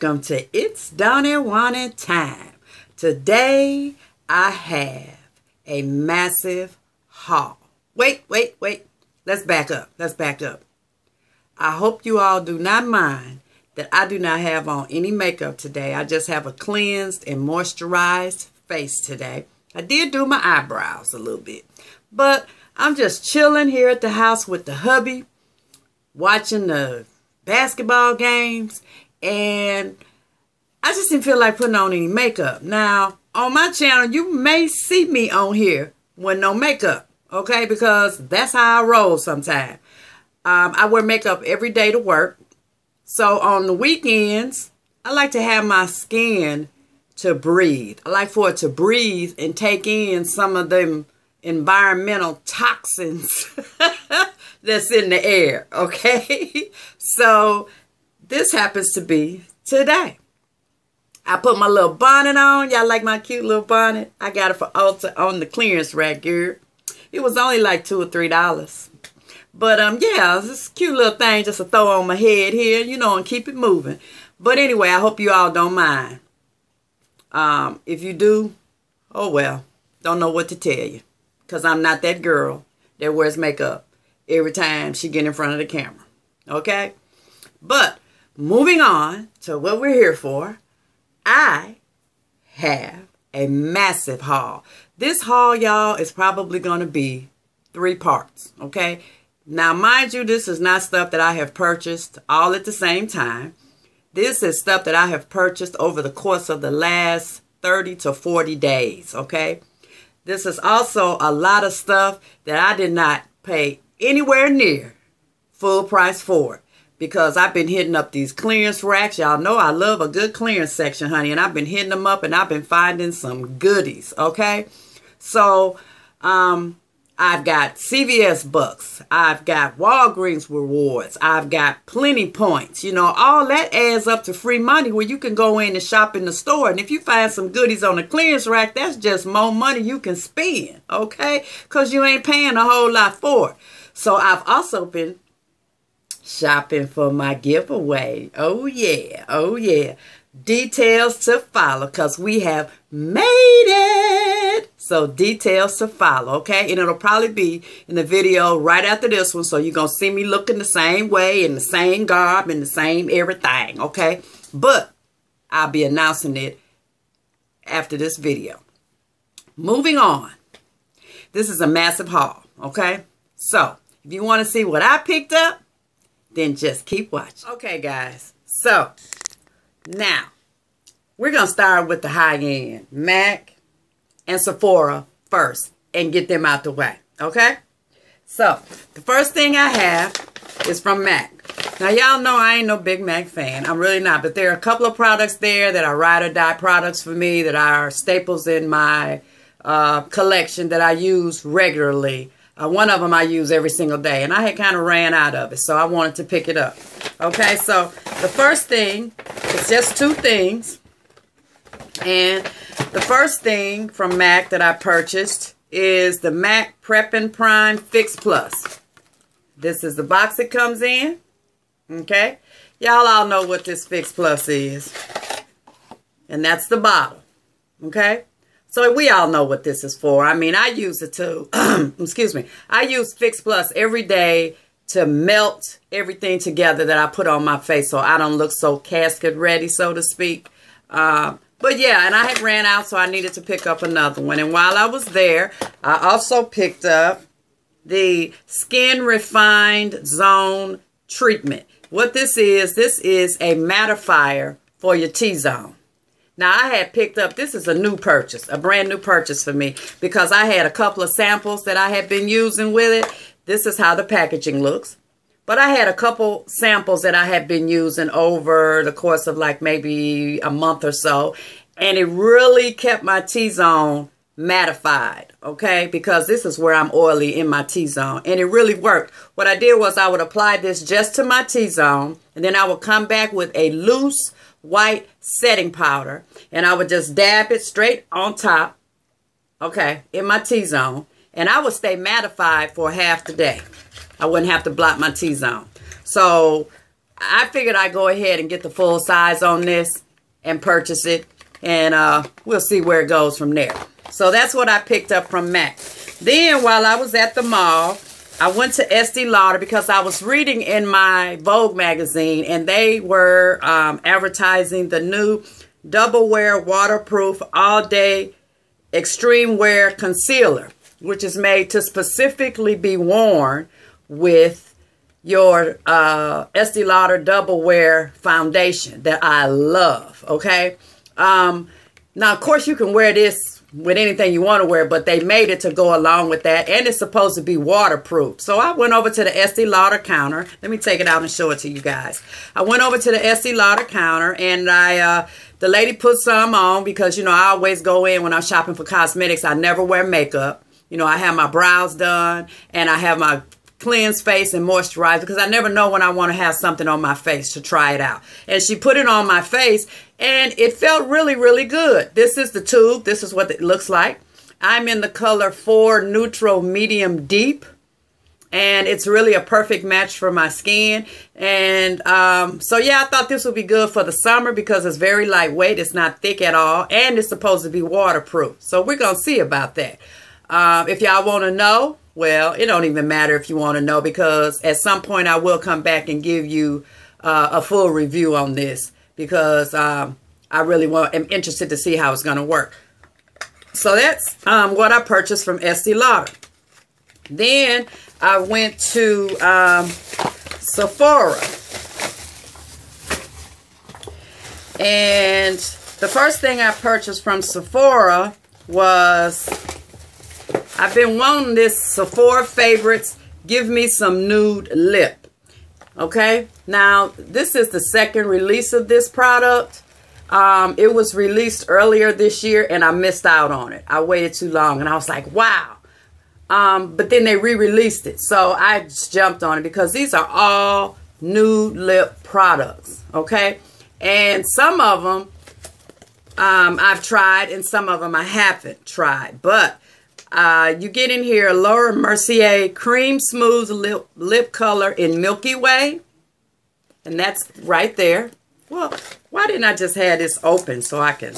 welcome to ItsDawnyWawnyTime. Today I have a massive haul. Wait. Let's back up. I hope you all do not mind that I do not have on any makeup today. I just have a cleansed and moisturized face today. I did do my eyebrows a little bit, but I'm just chilling here at the house with the hubby, watching the basketball games, and I just didn't feel like putting on any makeup. Now, on my channel, you may see me on here with no makeup, okay? Because that's how I roll sometimes. I wear makeup every day to work. So on the weekends, I like to have my skin to breathe. I like for it to breathe and take in some of them environmental toxins that's in the air, okay? So this happens to be today. I put my little bonnet on. Y'all like my cute little bonnet? I got it for Ulta on the clearance rack, girl. It was only like $2 or $3. But yeah, it's this cute little thing just to throw on my head here, you know, and keep it moving. But anyway, I hope you all don't mind. If you do, oh well, don't know what to tell you. Because I'm not that girl that wears makeup every time she get in front of the camera. Okay? But moving on to what we're here for, I have a massive haul. This haul, y'all, is probably going to be 3 parts. Okay? Now, mind you, this is not stuff that I have purchased all at the same time. This is stuff that I have purchased over the course of the last 30 to 40 days. Okay? This is also a lot of stuff that I did not pay anywhere near full price for, because I've been hitting up these clearance racks. Y'all know I love a good clearance section, honey, and I've been hitting them up and I've been finding some goodies, okay? So, I've got CVS bucks. I've got Walgreens rewards. I've got plenty points. You know, all that adds up to free money where you can go in and shop in the store. And if you find some goodies on the clearance rack, that's just more money you can spend, okay? Because you ain't paying a whole lot for it. So I've also been shopping for my giveaway. Oh, yeah. Details to follow, because we have made it. So details to follow, okay? And it'll probably be in the video right after this one. So you're going to see me looking the same way, in the same garb, and the same everything, okay? But I'll be announcing it after this video. Moving on. This is a massive haul, okay? So if you want to see what I picked up, then just keep watching. Okay, guys. So now, we're going to start with the high-end, MAC and Sephora first, and get them out the way, okay? So, the first thing I have is from MAC. Now, y'all know I ain't no big MAC fan. I'm really not, but there are a couple of products there that are ride-or-die products for me, that are staples in my collection that I use regularly. One of them I use every single day, and I had kind of ran out of it, so I wanted to pick it up. Okay, so the first thing, it's just 2 things, and the first thing from MAC that I purchased is the MAC Prep and Prime Fix Plus. This is the box it comes in, okay? Y'all all know what this Fix Plus is, and that's the bottle, okay? So we all know what this is for. I mean, I use it to, excuse me, I use Fix Plus every day to melt everything together that I put on my face so I don't look so casket ready, so to speak. But yeah, and I had ran out, so I needed to pick up another one. And while I was there, I also picked up the Skin Refined Zone Treatment. What this is a mattifier for your T-zone. Now, I had picked up, this is a new purchase, a brand new purchase for me, because I had a couple of samples that I had been using with it. This is how the packaging looks. But I had a couple samples that I had been using over the course of like maybe a month or so. And it really kept my T-zone mattified, okay? Because this is where I'm oily in my T-zone. And it really worked. What I did was I would apply this just to my T-zone. And then I would come back with a loose white setting powder, and I would just dab it straight on top, okay, in my T-zone, and I would stay mattified for half the day. I wouldn't have to block my T-zone. So I figured I'd go ahead and get the full size on this and purchase it. And we'll see where it goes from there. So that's what I picked up from MAC. Then while I was at the mall, I went to Estee Lauder because I was reading in my Vogue magazine, and they were advertising the new Double Wear Waterproof All Day Extreme Wear Concealer, which is made to specifically be worn with your Estee Lauder Double Wear Foundation that I love, okay? Now, of course, you can wear this with anything you want to wear, but they made it to go along with that, and it's supposed to be waterproof. So I went over to the Estee Lauder counter. Let me take it out and show it to you guys. I went over to the Estee Lauder counter, and the lady put some on because, you know, I always go in when I'm shopping for cosmetics. I never wear makeup. You know, I have my brows done, and I have my cleanse face and moisturize because I never know when I want to have something on my face to try it out. And she put it on my face, and it felt really, really good. This is the tube. This is what it looks like. I'm in the color 4 Neutral Medium Deep, and it's really a perfect match for my skin. And so yeah, I thought this would be good for the summer because it's very lightweight. It's not thick at all, and it's supposed to be waterproof. So we're gonna see about that. If y'all want to know, well, it don't even matter if you want to know, because at some point I will come back and give you a full review on this, because I really am interested to see how it's going to work. So that's what I purchased from Estee Lauder. Then I went to Sephora. And the first thing I purchased from Sephora was, I've been wanting this Sephora Favorites Give Me Some Nude Lip. Okay, now this is the second release of this product. It was released earlier this year, and I missed out on it. I waited too long, and I was like, wow. But then they re-released it, so I just jumped on it because these are all nude lip products. Okay, and some of them I've tried, and some of them I haven't tried. But you get in here Laura Mercier Cream Smooth Lip Color in Milky Way. And that's right there. Well, why didn't I just have this open so I can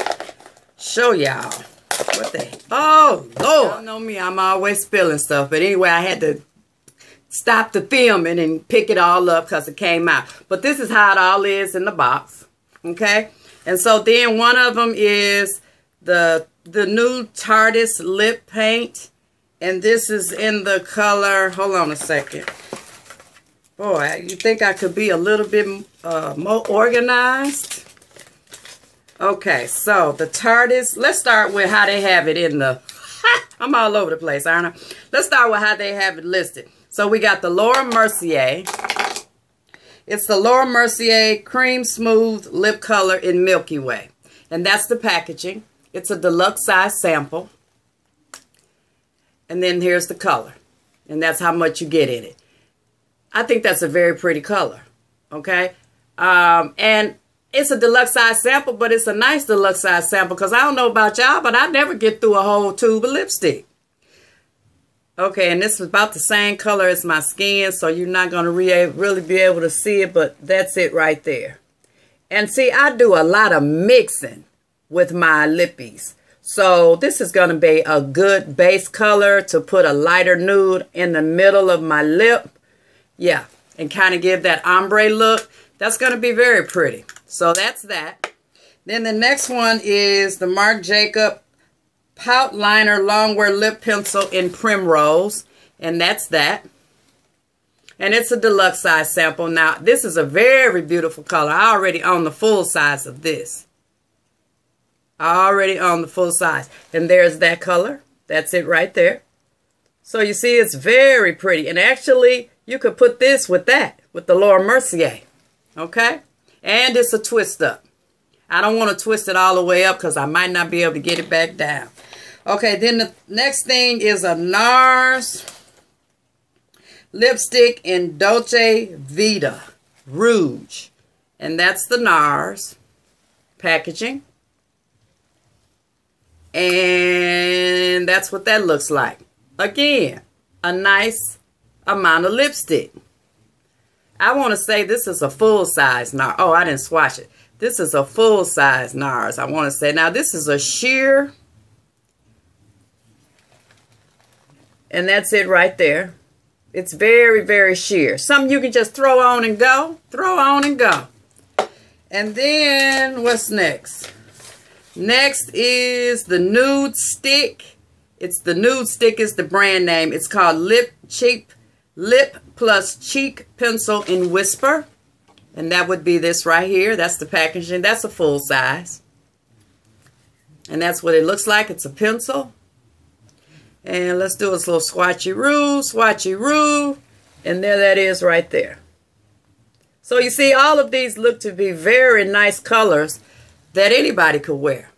show y'all what the... Oh, Lord. Y'all know me, I'm always spilling stuff. But anyway, I had to stop the filming and pick it all up because it came out. But this is how it all is in the box. Okay? And so then one of them is the new Tarte's lip paint, and this is in the color, hold on a second. Boy, you think I could be a little bit more organized? Okay, so the Tarte's, let's start with how they have it in the, I'm all over the place, aren't I? Let's start with how they have it listed. So we got the Laura Mercier. It's the Laura Mercier Cream Smooth Lip Color in Milky Way. And that's the packaging. It's a deluxe size sample. And then here's the color. And that's how much you get in it. I think that's a very pretty color. Okay? And it's a deluxe size sample, but it's a nice deluxe size sample, because I don't know about y'all, but I never get through a whole tube of lipstick. Okay, and this is about the same color as my skin, so you're not going to really be able to see it, but that's it right there. And see, I do a lot of mixing with my lippies. So this is going to be a good base color to put a lighter nude in the middle of my lip. Yeah, and kind of give that ombre look. That's going to be very pretty. So that's that. Then the next one is the Marc Jacob Pout Liner Longwear Lip Pencil in Primrose. And that's that. And it's a deluxe size sample. Now, this is a very beautiful color. I already own the full size of this. I already own the full size. And there's that color. That's it right there. So you see, it's very pretty. And actually, you could put this with that, with the Laura Mercier. Okay? And it's a twist up. I don't want to twist it all the way up because I might not be able to get it back down. Okay, then the next thing is a NARS lipstick in Dolce Vita Rouge. And that's the NARS packaging. And that's what that looks like. Again, a nice amount of lipstick. I want to say this is a full-size NARS. Oh, I didn't swatch it. This is a full-size NARS, I want to say. Now, this is a sheer. And that's it right there. It's very, very sheer. Something you can just throw on and go. Throw on and go. And then, what's next? Next is the Nude Stick. It's the Nude Stick is the brand name. It's called Lip Plus Cheek Pencil in Whisper. And that would be this right here. That's the packaging. That's a full size. And that's what it looks like. It's a pencil. And let's do this little swatchy-roo. And there that is right there. So you see, all of these look to be very nice colors that anybody could wear.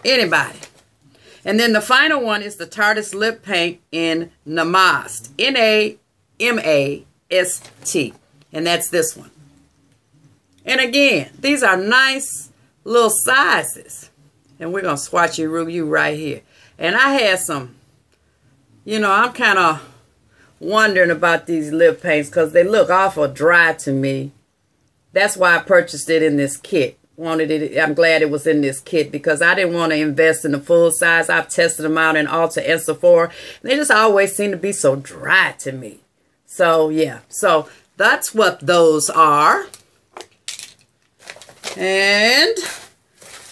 Anybody. And then the final one is the Tarte's Lip Paint in Namast. N-A-M-A-S-T. And that's this one. And again, these are nice little sizes. And we're going to swatchy-roo you right here. And I had some, you know, I'm kind of wondering about these lip paints because they look awful dry to me. That's why I purchased it in this kit. I'm glad it was in this kit because I didn't want to invest in the full size. I've tested them out in Ulta and Sephora. And they just always seem to be so dry to me. So, yeah. So, that's what those are. And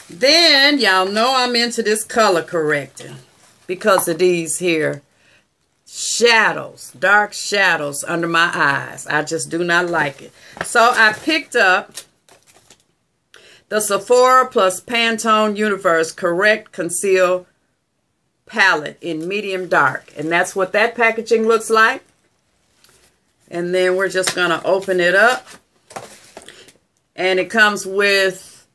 then, y'all know I'm into this color correcting because of these here shadows, dark shadows under my eyes. I just do not like it. So I picked up the Sephora plus Pantone Universe Correct Conceal Palette in medium dark. And that's what that packaging looks like. And then we're just going to open it up. And it comes with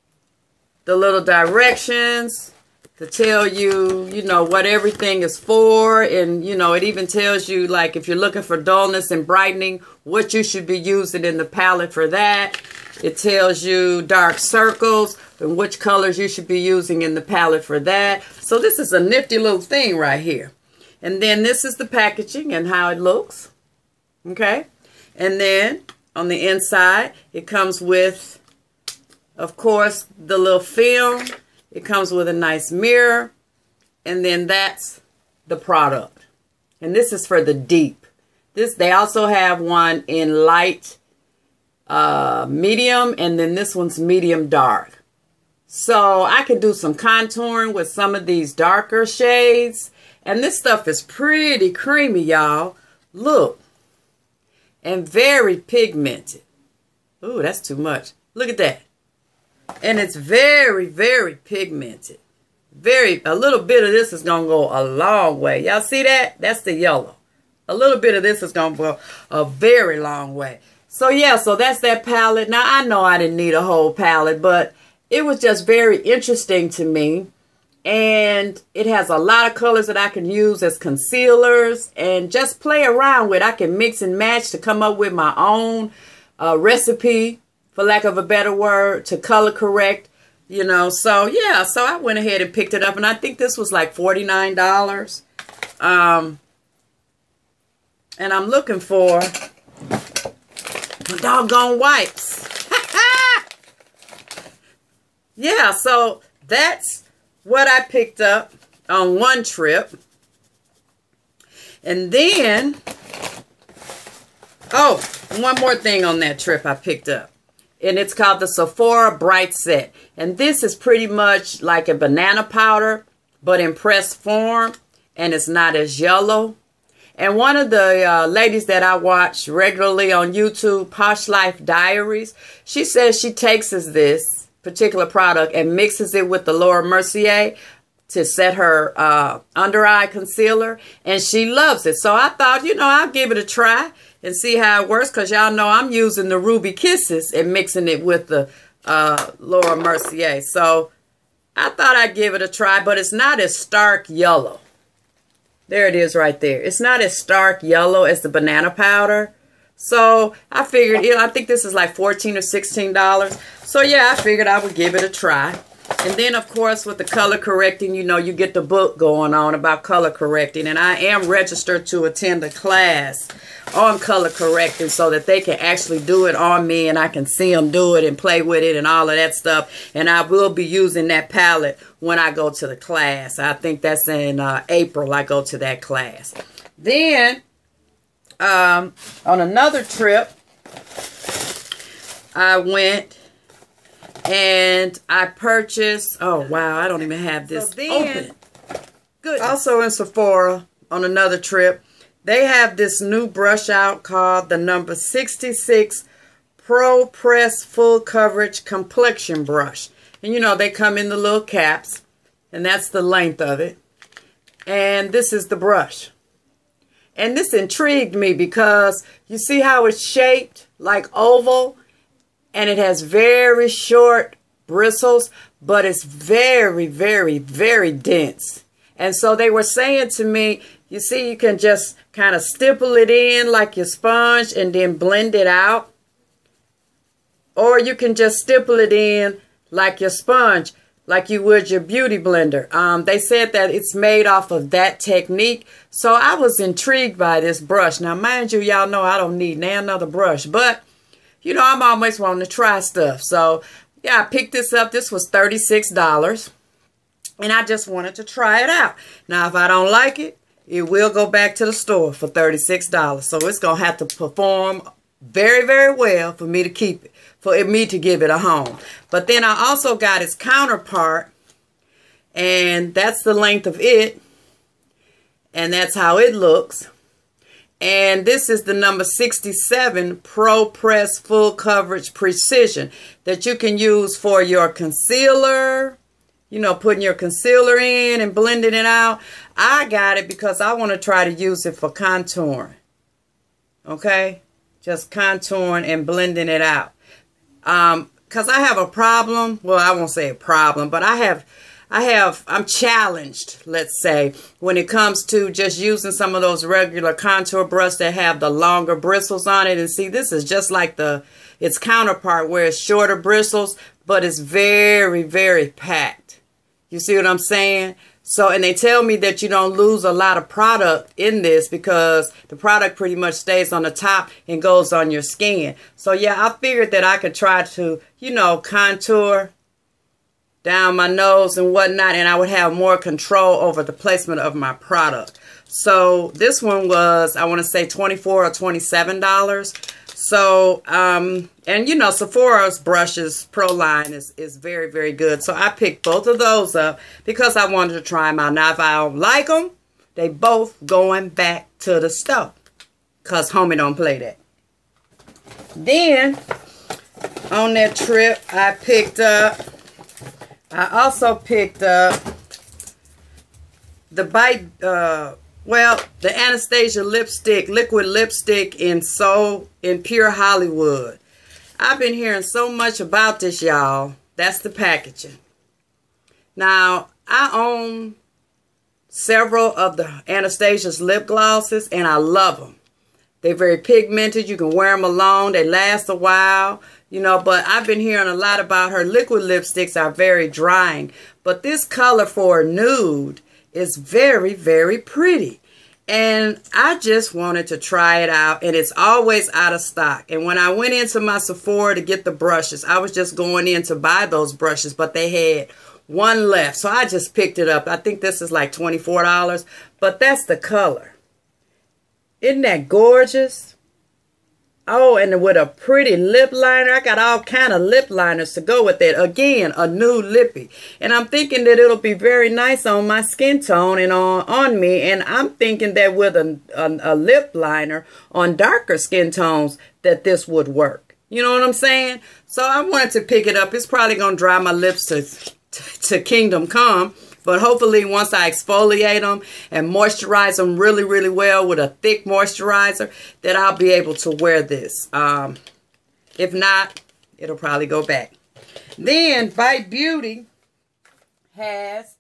the little directions to tell you, you know, what everything is for. And, you know, it even tells you, like, if you're looking for dullness and brightening, what you should be using in the palette for that. It tells you dark circles and which colors you should be using in the palette for that. So this is a nifty little thing right here. And then this is the packaging and how it looks. Okay. And then on the inside, it comes with, of course, the little film. It comes with a nice mirror. And then that's the product. And this is for the deep. They also have one in light, medium, and then this one's medium dark. So I can do some contouring with some of these darker shades. And this stuff is pretty creamy, y'all. Look. And very pigmented. Ooh, that's too much. Look at that. And it's very, very pigmented. A little bit of this is going to go a long way. Y'all see that? That's the yellow. A little bit of this is going to go a very long way. So, yeah, so that's that palette. Now, I know I didn't need a whole palette, but it was just very interesting to me. And it has a lot of colors that I can use as concealers and just play around with. I can mix and match to come up with my own recipe, for lack of a better word, to color correct, you know. So, yeah, so I went ahead and picked it up. And I think this was like $49. And I'm looking for my doggone wipes. Yeah, so that's what I picked up on one trip. And then, oh, one more thing on that trip I picked up. And it's called the Sephora Bright Set. And this is pretty much like a banana powder, but in pressed form. And it's not as yellow. And one of the ladies that I watch regularly on YouTube, Posh Life Diaries, she says she takes this particular product and mixes it with the Laura Mercier to set her under eye concealer, and she loves it. So I thought, you know, I'll give it a try and see how it works, because y'all know I'm using the Ruby Kisses and mixing it with the Laura Mercier. So I thought I'd give it a try, but it's not as stark yellow. There it is right there. It's not as stark yellow as the banana powder. So I figured, you know, I think this is like $14 or $16. So yeah, I figured I would give it a try. And then, of course, with the color correcting, you know, you get the book going on about color correcting. And I am registered to attend a class on color correcting so that they can actually do it on me and I can see them do it and play with it and all of that stuff. And I will be using that palette when I go to the class. I think that's in April I go to that class. Then, on another trip, I went and I purchased, oh wow, I don't even have this open. Good. Also in Sephora, on another trip, they have this new brush out called the number 66 Pro Press Full Coverage Complexion Brush. And you know, they come in the little caps, and that's the length of it. And this is the brush. And this intrigued me because you see how it's shaped like oval? And it has very short bristles, but it's very, very, very dense. And so they were saying to me, you see, you can just kind of stipple it in like your sponge and then blend it out. Or you can just stipple it in like your sponge, like you would your beauty blender. They said that it's made off of that technique. So I was intrigued by this brush. Now, mind you, y'all know I don't need another brush, but you know, I'm always wanting to try stuff. So, yeah, I picked this up. This was $36. And I just wanted to try it out. Now, if I don't like it, it will go back to the store for $36. So, it's going to have to perform very, very well for me to keep it. For me to give it a home. But then I also got its counterpart. And that's the length of it. And that's how it looks. And this is the number 67 Pro Press Full Coverage Precision that you can use for your concealer, you know, putting your concealer in and blending it out. I got it because I want to try to use it for contouring. Okay? Just contouring and blending it out. Because I have a problem. Well, I won't say a problem, but I'm challenged, let's say, when it comes to just using some of those regular contour brushes that have the longer bristles on it. And see, this is just like its counterpart where it's shorter bristles, but it's very, very packed. You see what I'm saying? So, and they tell me that you don't lose a lot of product in this because the product pretty much stays on the top and goes on your skin. So, yeah, I figured that I could try to, you know, contour down my nose and whatnot, and I would have more control over the placement of my product. So this one was, I want to say $24 or $27. So, and you know, Sephora's brushes Pro line is very, very good. So I picked both of those up because I wanted to try them out. Now, if I don't like them, they both going back to the store because homie don't play that. Then, on that trip, I also picked up the the Anastasia lipstick, liquid lipstick in Pure Hollywood. I've been hearing so much about this, y'all. That's the packaging. Now, I own several of the Anastasia's lip glosses, and I love them. They're very pigmented. You can wear them alone. They last a while. You know, but I've been hearing a lot about her liquid lipsticks are very drying. But this color for a nude is very, very pretty. And I just wanted to try it out. And it's always out of stock. And when I went into my Sephora to get the brushes, I was just going in to buy those brushes. But they had one left. So I just picked it up. I think this is like $24. But that's the color. Isn't that gorgeous? Oh, and with a pretty lip liner. I got all kind of lip liners to go with it. Again, a nude lippy. And I'm thinking that it'll be very nice on my skin tone and on me. And I'm thinking that with a lip liner on darker skin tones that this would work. You know what I'm saying? So I wanted to pick it up. It's probably going to dry my lips to kingdom come. But hopefully once I exfoliate them and moisturize them really, really well with a thick moisturizer, that I'll be able to wear this. If not, it'll probably go back. Then Bite Beauty has